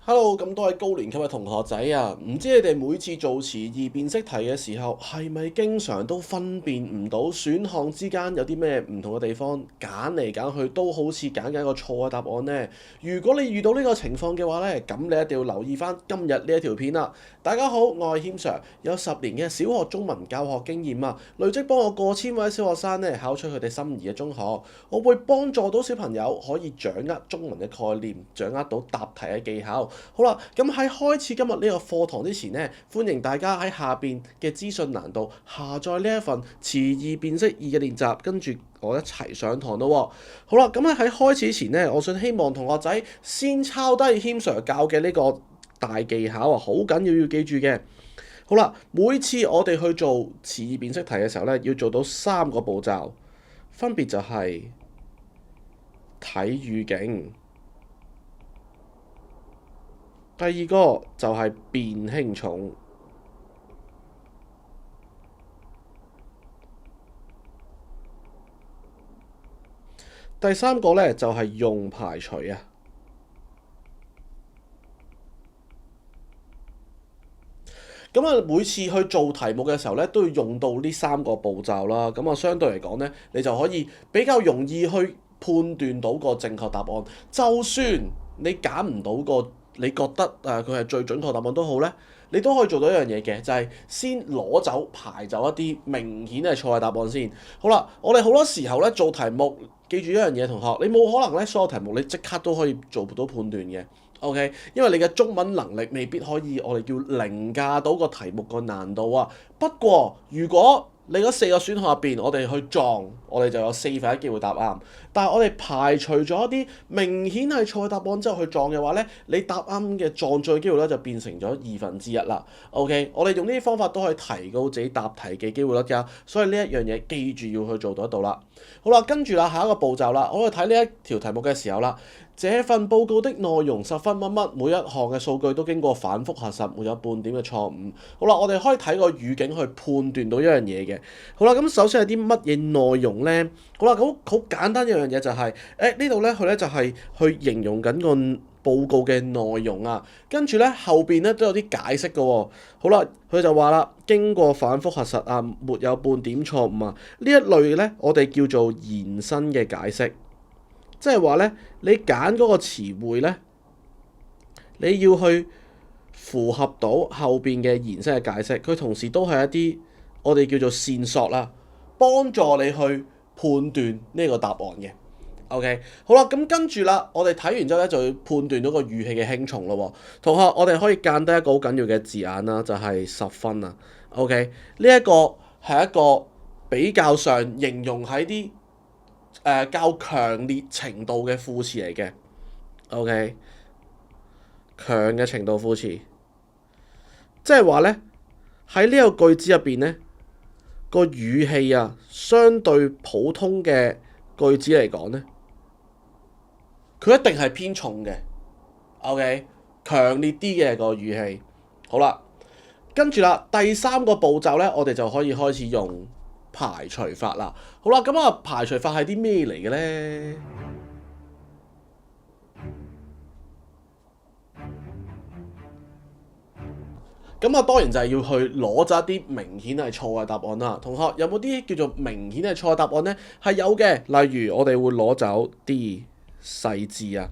Hello，咁多位高年級嘅同學仔啊，唔知你哋每次做詞義辨識題嘅時候，係咪經常都分辨唔到選項之間有啲咩唔同嘅地方，揀嚟揀去都好似揀緊一個錯嘅答案呢？如果你遇到呢個情況嘅話呢，咁你一定要留意翻今日呢一條片啦。大家好，我係謙 Sir，有10年嘅小學中文教學經驗啊，累積幫我過千位小學生呢考出佢哋心儀嘅中學，我會幫助到小朋友可以掌握中文嘅概念，掌握到答題嘅技巧。好啦，咁喺開始今日呢個課堂之前呢，歡迎大家喺下邊嘅資訊欄度下載呢一份詞義辨識2嘅練習，跟住我一齊上堂咯喎。好啦，咁喺開始前呢，我想希望同學仔先抄低謙 Sir 教嘅呢個大技巧啊，好緊要記住嘅。好啦，每次我哋去做詞義辨識題嘅時候呢，要做到3個步驟，分別就係睇語境。第二個就係辨輕重，第三個呢就係用排除啊。咁啊，每次去做題目嘅時候呢，都要用到呢3個步驟啦。咁啊，相對嚟講呢，你就可以比較容易去判斷到個正確答案。就算你揀唔到個你覺得佢係最準確答案都好咧，你都可以做到一樣嘢嘅，就係先攞走排走一啲明顯係錯嘅答案先。好啦，我哋好多時候咧做題目，記住一樣嘢，同學，你冇可能咧所有題目你即刻都可以做到判斷嘅。OK，因為你嘅中文能力未必可以，我哋叫凌駕到個題目個難度啊。不過如果你嗰4個選項入邊，我哋去撞，我哋就有4分1機會答啱。但係我哋排除咗一啲明顯係錯嘅答案之後去撞嘅話咧，你答啱嘅撞對機會咧就變成咗1/2啦。OK，我哋用呢啲方法都可以提高自己答題嘅機會率㗎。所以呢一樣嘢記住要去做到啦。好啦，跟住啦，下一個步驟啦，我哋睇呢一條題目嘅時候啦，這份報告的內容十分乜乜，每一項嘅數據都經過反覆核實，沒有半點嘅錯誤。好啦，我哋可以睇個語境去判斷到一樣嘢嘅。好啦，咁首先係啲乜嘢內容咧？好啦，好簡單一樣嘢就係，呢度咧佢咧就係去形容緊個報告嘅內容啊，跟住咧後邊咧都有啲解釋嘅喎。好啦，佢就話啦，經過反覆核實啊，沒有半點錯誤啊，呢一類咧我哋叫做延伸嘅解釋，即係話咧你揀嗰個詞彙咧，你要去符合到後邊嘅延伸嘅解釋，佢同時都係一啲我哋叫做線索啦，幫助你去判斷呢個答案嘅。OK， 好啦，咁跟住啦，我哋睇完之後咧，就要判斷到個語氣嘅輕重咯喎。同學，我哋可以間低一個好緊要嘅字眼啦，就係10分啊。OK，呢一個係一個比較上形容喺啲較強烈程度嘅副詞嚟嘅。OK， 強嘅程度副詞，即係話咧喺呢個句子入邊咧，個語氣啊，相對普通嘅句子嚟講咧，佢一定係偏重嘅。OK， 強烈啲嘅個語氣。好啦，跟住啦，第3個步驟咧，我哋就可以開始用排除法啦。好啦，咁啊排除法係啲咩嚟嘅咧？咁啊，當然就係要去攞咗一啲明顯係錯嘅答案啦。同學有冇啲叫做明顯係錯嘅答案呢？係有嘅，例如我哋會攞走啲細字啊。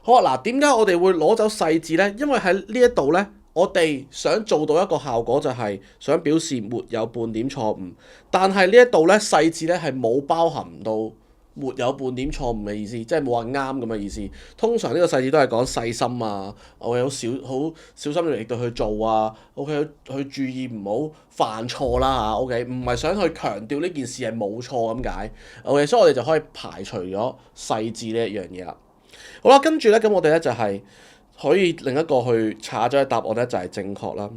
好啊，嗱，點解我哋會攞走細字呢？因為喺呢一度呢，我哋想做到一個效果就係想表示沒有半點錯誤，但係呢一度呢，細字呢係冇包含到沒有半點錯誤嘅意思，即係冇話啱咁嘅意思。通常呢個細字都係講細心啊，我哋好小心翼翼地去做啊。OK， 去注意唔好犯錯啦嚇。OK， 唔係想去強調呢件事係冇錯咁解。OK，所以我哋就可以排除咗細字呢一樣嘢啦。好啦，跟住咧，咁我哋咧就係可以另一個去查咗嘅答案咧，就係正確啦。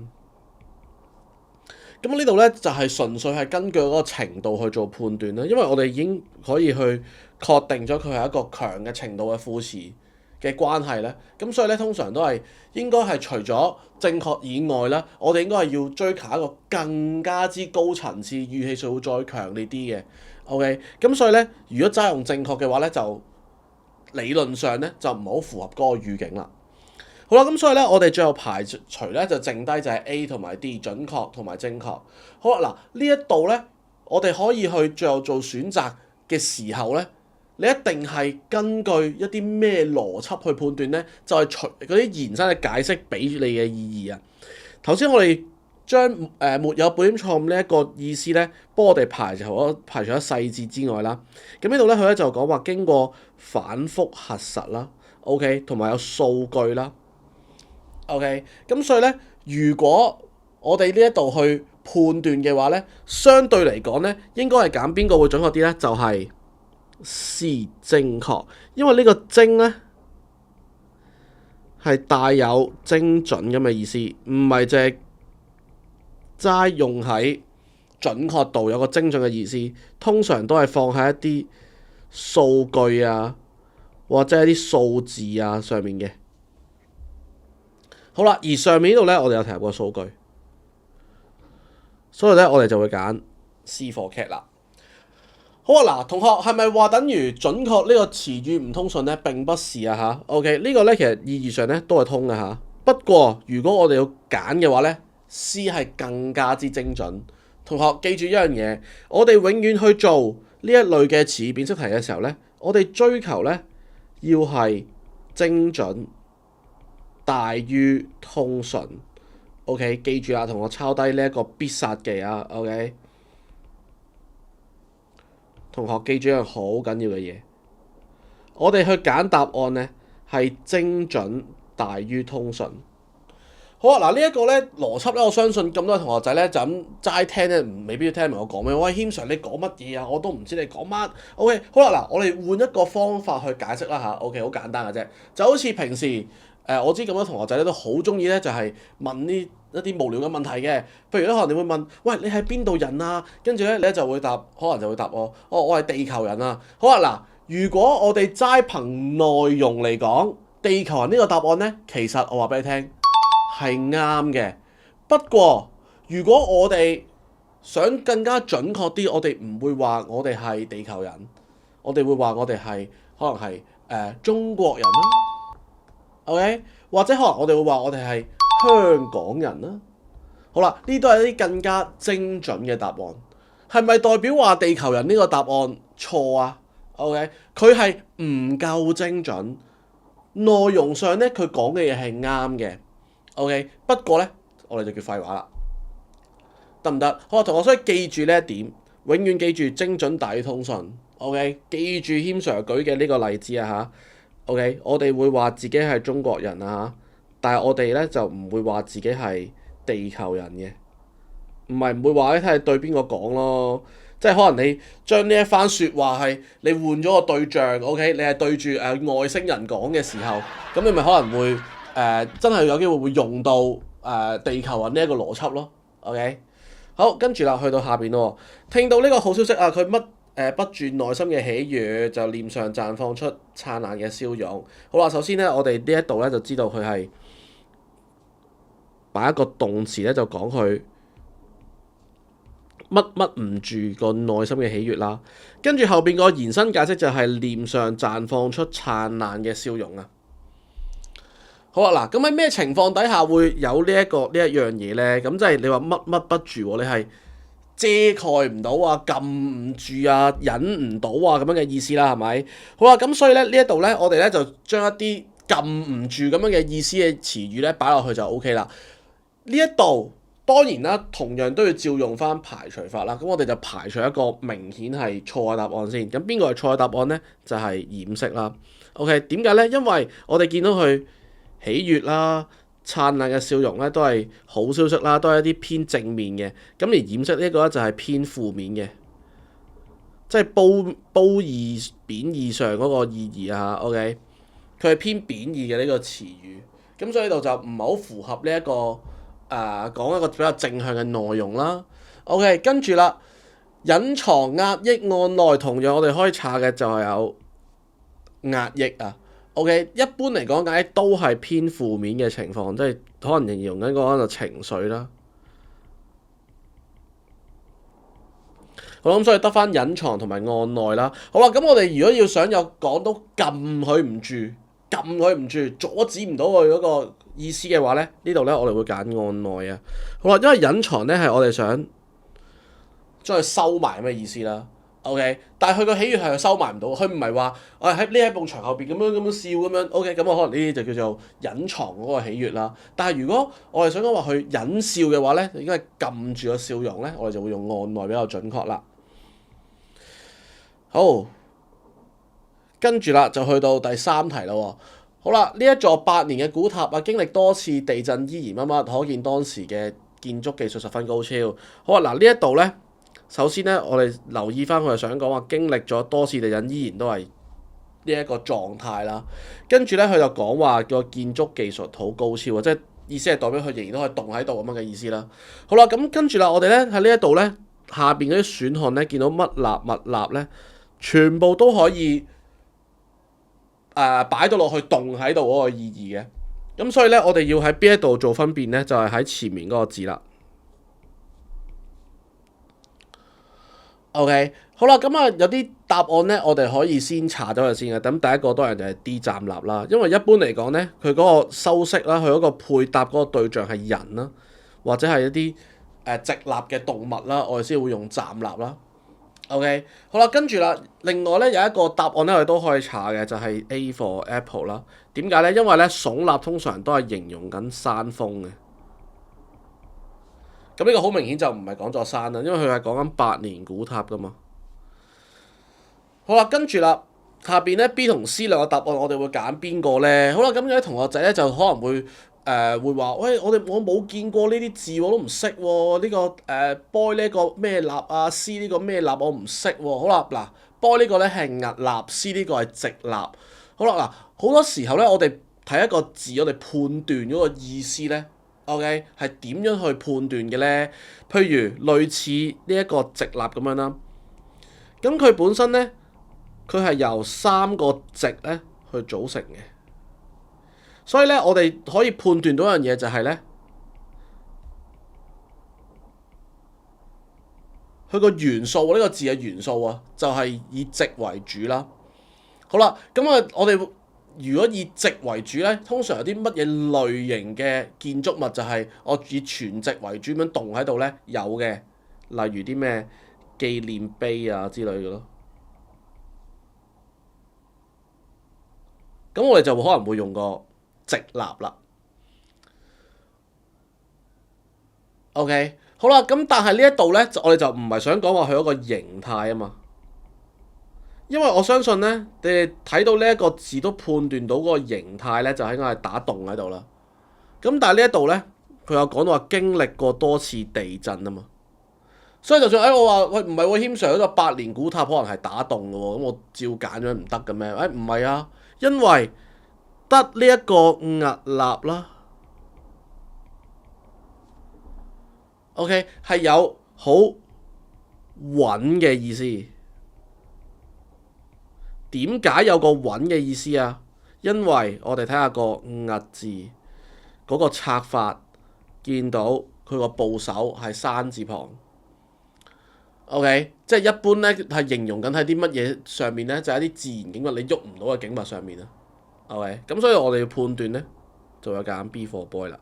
咁呢度咧就係純粹係根據嗰個程度去做判斷啦，因為我哋已經可以去確定咗佢係一個強嘅程度嘅副詞嘅關係咧。咁所以咧，通常都係應該係除咗正確以外啦，我哋應該係要追求一個更加之高層次、語氣數會再強烈啲嘅。OK，咁所以咧，如果齋用正確嘅話咧，就理論上咧就唔好符合嗰個語境啦。好啦，咁所以咧，我哋最後排除咧就剩低就係 A 同埋 D 準確同埋正確。好啦，嗱呢一度咧，我哋可以去最後做選擇嘅時候咧，你一定係根據一啲咩邏輯去判斷咧？就係除嗰啲延伸嘅解釋俾你嘅意義啊。頭先我哋將沒有半點錯誤呢一個意思咧，幫我哋排除咗細節之外啦。咁呢度咧，佢咧就講話經過反覆核實啦，OK，同埋有數據啦，OK。咁所以咧，如果我哋呢一度去判斷嘅話咧，相對嚟講咧，應該係揀邊個會準確啲咧？就係 C 精確，因為呢個精咧係帶有精準咁嘅意思，唔係淨係齋用喺準確度有個精準嘅意思，通常都係放喺一啲數據啊或者一啲數字啊上面嘅。好啦，而上面呢度咧，我哋有提及過數據，所以咧我哋就會揀 C for cat 啦。好啊，嗱，同學係咪話等於準確呢個詞語唔通順咧？並不是啊嚇。OK，呢個咧其實意義上咧都係通嘅嚇。不過如果我哋要揀嘅話咧，C 係更加之精準。同學記住一樣嘢，我哋永遠去做呢一類嘅詞語辨識題嘅時候咧，我哋追求咧要係精準大於通順。OK， 記住啦，同學抄低呢一個必殺技啊。OK。同學記住一樣好緊要嘅嘢，我哋去揀答案咧係精準大於通順。好啊，嗱呢一個咧邏輯咧，我相信咁多同學仔咧就咁齋聽咧，未必要聽明我講咩。喂，謙 Sir 你講乜嘢啊？我都唔知你講乜。OK， 好啦，嗱我哋換一個方法去解釋啦嚇。OK， 好簡單嘅啫，就好似平時我知咁多同學仔咧都好中意咧，就係問呢一啲無聊嘅問題嘅。譬如咧，可能你會問：喂，你係邊度人啊？跟住咧，你就會答，可能就會答我：我係地球人啊。好啊，嗱，如果我哋齋憑內容嚟講，地球人呢個答案咧，其實我話俾你聽係啱嘅。不過，如果我哋想更加準確啲，我哋唔會話我哋係地球人，我哋會話我哋係可能係中國人啦。OK， 或者可能我哋會話我哋係香港人啦。好啦，呢都係一啲更加精準嘅答案。係咪代表話地球人呢個答案錯啊 ？OK， 佢係唔夠精準。內容上咧，佢講嘅嘢係啱嘅。OK， 不過咧，我哋就叫廢話啦，得唔得？好，同學，所以記住呢一點，永遠記住精準大於通順。OK， 記住謙 Sir 舉嘅呢個例子啊嚇。OK， 我哋會話自己係中國人啊，但係我哋咧就唔會話自己係地球人嘅，唔會話咧睇係對邊個講咯，即係可能你將呢一番説話係你換咗個對象，OK， 你係對住外星人講嘅時候，咁你咪可能會真係有機會會用到地球人呢一個邏輯咯。OK， 好，跟住啦，去到下邊咯，聽到呢個好消息啊，佢不住內心嘅喜悅，就臉上綻放出燦爛嘅笑容。好啦，首先咧，我哋呢一度咧就知道佢係擺一個動詞咧，就講佢乜唔住個內心嘅喜悅啦。跟住後邊個延伸解釋就係臉上綻放出燦爛嘅笑容啊。好啊，嗱，咁喺咩情況底下會有呢一樣嘢咧？咁即係你話乜不住，你係遮蓋唔到啊，撳唔住啊，忍唔到啊咁樣嘅意思啦，係咪？好啦，咁所以咧呢一度咧，我哋咧就將一啲撳唔住咁樣嘅意思嘅詞語咧擺落去就 OK 啦。呢一度當然啦，同樣都要照用翻排除法啦。咁我哋就排除一個明顯係錯嘅答案先。咁邊個係錯嘅答案咧？就係掩飾啦。OK， 點解咧？因為我哋見到佢喜悅啦、燦爛嘅笑容咧，都係好消息啦，都係一啲偏正面嘅。咁而掩飾呢個咧就係偏負面嘅，即係褒義貶義上嗰個意義啊。OK， 佢係偏貶義嘅呢個詞語，咁所以呢度就唔係好符合呢一個講一個比較正向嘅內容啦。OK， 跟住啦，隱藏壓抑案內同樣我哋可以查嘅就係有壓抑啊。OK， 一般嚟講，壓抑都係偏負面嘅情況，即係可能形容緊嗰個情緒啦。好啦，咁所以得翻隱藏同埋案內啦。好啦，咁我哋如果要想有講到撳佢唔住撳佢唔住，阻止唔到佢嗰個意思嘅話咧，呢度咧我哋會揀按耐啊。好啦，因為隱藏咧係我哋想將佢收埋咁嘅意思啦。OK，但係佢個喜悅係收埋唔到，佢唔係話我喺呢一埲牆後邊咁樣笑咁樣。OK，咁我可能呢啲就叫做隱藏嗰個喜悅啦。但係如果我哋想講話佢隱笑嘅話咧，應該係撳住個笑容咧，我哋就會用按耐比較準確啦。好，跟住啦就去到第三題啦喎。好啦，呢一座8年嘅古塔啊，經歷多次地震依然乜乜，可見當時嘅建築技術十分高超。好啊，嗱呢一度咧。首先咧，我哋留意翻佢係想講話經歷咗多次地震，依然都係呢一個狀態啦。跟住咧，佢就講話個建築技術好高超啊，即係意思係代表佢仍然都可以動喺度咁樣嘅意思啦。好啦，咁跟住啦，我哋咧喺呢一度咧下邊嗰啲選項咧，見到乜立物立咧，全部都可以擺到落去動喺度嗰個意義嘅。咁所以咧，我哋要喺邊一度做分辨咧，就係喺前面嗰個字啦。OK， 好啦，咁啊有啲答案咧，我哋可以先查咗佢先嘅。咁第一個當然就係 D 站立啦，因為一般嚟講咧，佢嗰個修飾啦，佢嗰個配搭嗰個對象係人啦，或者係一啲直立嘅動物啦，我哋先會用站立啦。OK， 好啦，跟住啦，另外咧有一個答案咧，我哋都可以查嘅，就係 A for Apple 啦。點解咧？因為咧聳立通常都係形容緊山峰嘅。咁呢個好明顯就唔係講座山啦，因為佢係講緊8年古塔噶嘛。好啦，跟住啦，下邊咧 B 同 C 兩個答案，我哋會揀邊個咧？好啦，咁有啲同學仔咧就可能會會話，喂，我冇見過呢啲字，我都唔識喎。呢個boy 呢個咩立啊，C 呢個咩立我唔識喎。好啦，嗱，boy 呢個咧係屹立，C 呢個係直立。好啦，嗱，好多時候咧，我哋睇一個字，我哋判斷嗰個意思咧。OK， 係點樣去判斷嘅咧？譬如類似呢一個直立咁樣啦，咁佢本身咧，佢係由3個直咧去組成嘅，所以咧我哋可以判斷到一樣嘢就係咧，佢個元素呢個字嘅元素啊，就係以直為主啦。好啦，咁啊，我哋如果以直為主咧，通常有啲乜嘢類型嘅建築物就係我以全直為主咁樣動喺度咧？有嘅，例如啲咩紀念碑啊之類嘅咯。咁我哋就可能會用個直立啦。OK， 好啦，咁但係呢一度咧，我哋就唔係想講話佢一個形態啊嘛。因為我相信咧，你哋睇到呢一個字都判斷到嗰個形態咧，就應該係打洞喺度啦。咁但係呢一度咧，佢有講到話經歷過多次地震啊嘛，所以就算我話喂唔係喎，謙 Sir 嗰個8年古塔可能係打洞嘅喎，咁我照揀咗唔得嘅咩？唔係啊，因為得呢一個屹立啦。OK， 係有好穩嘅意思。點解有個穩嘅意思啊？因為我哋睇下個屹字嗰個拆法，見到佢個部首係山字旁。OK， 即係一般咧係形容緊喺啲乜嘢上面咧，就係一啲自然景物，你喐唔到嘅景物上面啊。OK，咁所以我哋要判斷咧，就有揀 B for boy 啦，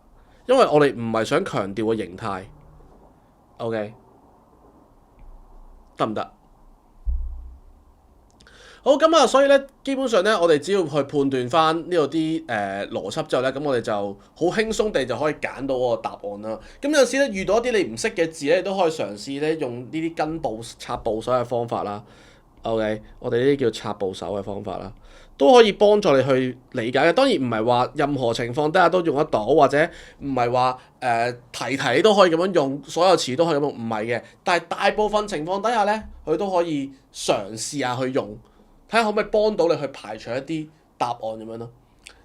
因為我哋唔係想強調個形態。OK， 得唔得？好咁啊，所以咧，基本上咧，我哋只要去判斷翻呢度啲邏輯之後咧，咁我哋就好輕鬆地就可以揀到嗰個答案啦。咁有陣時咧，遇到一啲你唔識嘅字咧，都可以嘗試咧用呢啲跟部插部首嘅方法啦。OK， 我哋呢啲叫插部首嘅方法啦，都可以幫助你去理解嘅。當然唔係話任何情況底下都用得到，或者唔係話題題都可以咁樣用，所有詞都可以咁用，唔係嘅。但係大部分情況底下咧，佢都可以嘗試下去用。睇下可唔可以幫到你去排除一啲答案咁樣咯，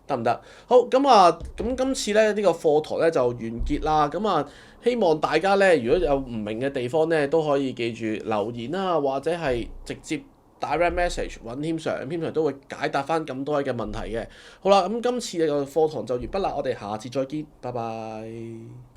得唔得？好咁啊，咁今次咧呢個課堂咧就完結啦。咁啊，希望大家咧如果有唔明嘅地方咧，都可以記住留言啦，或者係直接 direct message 揾謙 Sir，謙 Sir 都會解答翻咁多嘅問題嘅。好啦，咁今次嘅課堂就完畢啦，我哋下次再見，拜拜。